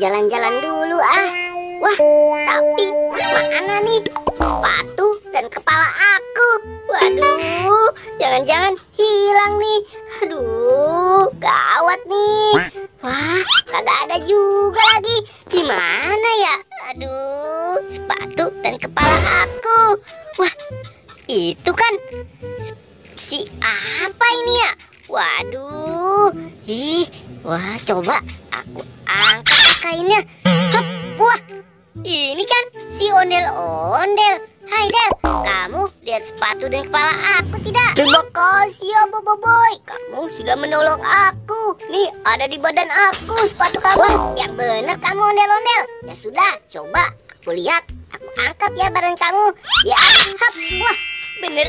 jalan-jalan dulu ah. Wah, tapi mana nih sepatu dan kepala aku? Waduh, jangan-jangan hilang nih. Aduh, gawat nih. Wah, kagak ada juga lagi. Di mana ya? Aduh, sepatu dan kepala aku. Wah, itu kan si apa ini ya? Waduh, wah, coba aku angkat kainnya. Hap, wah, ini kan si ondel-ondel. Hai Del, kamu lihat sepatu dan kepala aku tidak? Terima kasih ya Boboiboy, kamu sudah menolong aku. Nih ada di badan aku sepatu kamu. Wah, yang benar kamu ondel-ondel. Ya sudah, coba aku lihat. Aku angkat ya badan kamu. Ya, hap, wah, bener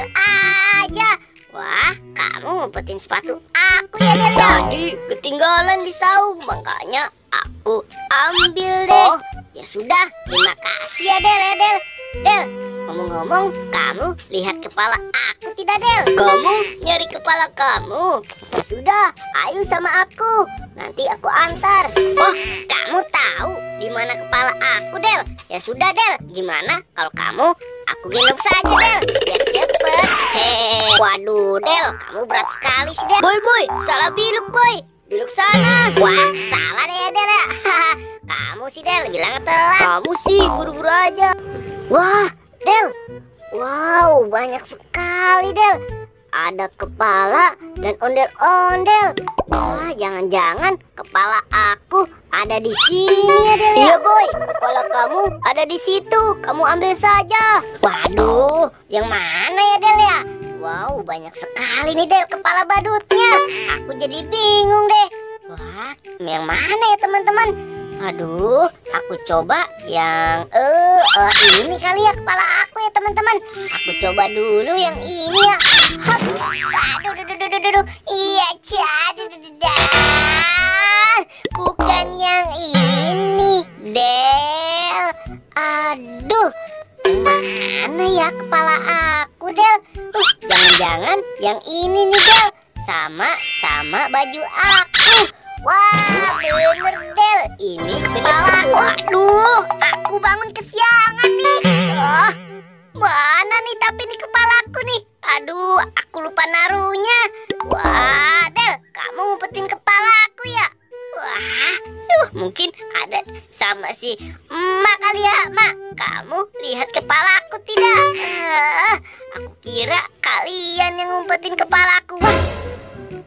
aja. Wah, kamu ngumpetin sepatu aku ya Del. Tadi ketinggalan di saung, makanya aku ambil deh. Oh, ya sudah, terima kasih ya Del. Del, ngomong-ngomong, kamu lihat kepala aku tidak Del? Kamu nyari kepala kamu? Ya sudah, ayo sama aku. Nanti aku antar. Oh, kamu tahu di mana kepala aku Del? Ya sudah Del, gimana kalau kamu aku gendong saja Del, biar cepet. Hehehe. Waduh Del, kamu berat sekali sih Del. Boy, salah biluk boy. Biluk sana. Wah, salah deh ya Del ya. Kamu sih Del, bilang telat. Kamu sih buru-buru aja. Wah, Del. Wow, banyak sekali Del. Ada kepala dan ondel-ondel. Wah, jangan-jangan kepala aku ada di sini ya Del. Iya boy, kepala kamu ada di situ. Kamu ambil saja. Waduh, yang mana ya Del ya? Wow, banyak sekali nih Del kepala badutnya. Aku jadi bingung deh. Wah, yang mana ya teman-teman? Aduh, aku coba yang ini kali ya kepala aku ya teman-teman. Aku coba dulu yang ini ya. Hop. Aduh. Iya, bukan yang ini, Del. Aduh, mana ya kepala aku, Del? Jangan-jangan yang ini nih, Del. Sama baju aku. Wah, bener Del, ini kepala aku. Aduh, aku bangun kesiangan nih. Oh, mana nih tapi nih kepalaku nih. Aduh, aku lupa naruhnya. Wah, Del, kamu ngumpetin kepala aku ya? Wah, mungkin ada sama si emak kali ya, Mak. Kamu lihat kepala aku tidak? Aku kira kalian yang ngumpetin kepala aku.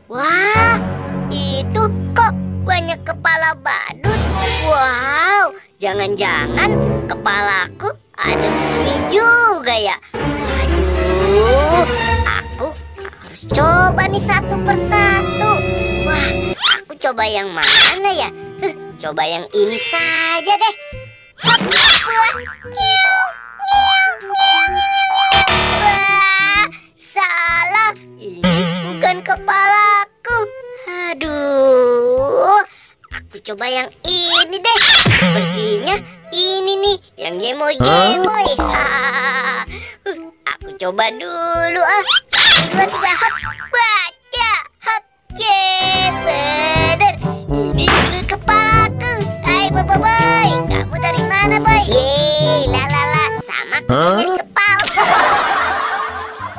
Wah, itu kok banyak kepala badut. Wow, jangan-jangan kepalaku ada di sini juga ya. Waduh, aku harus coba nih satu persatu. Wah, aku coba yang mana ya? Coba yang ini saja deh. Hop, wah, wah, salah. Ini bukan kepalaku. Aduh, aku coba yang ini deh. Sepertinya ini nih, yang gemoy-gemoy. Aku coba dulu ah. 1, 2, 3, hop, baca, hop, bener. Ini dulu kepalaku. Hai Boboiboy, kamu dari mana boy? Yeay, lalala, sama aku jadi kepala.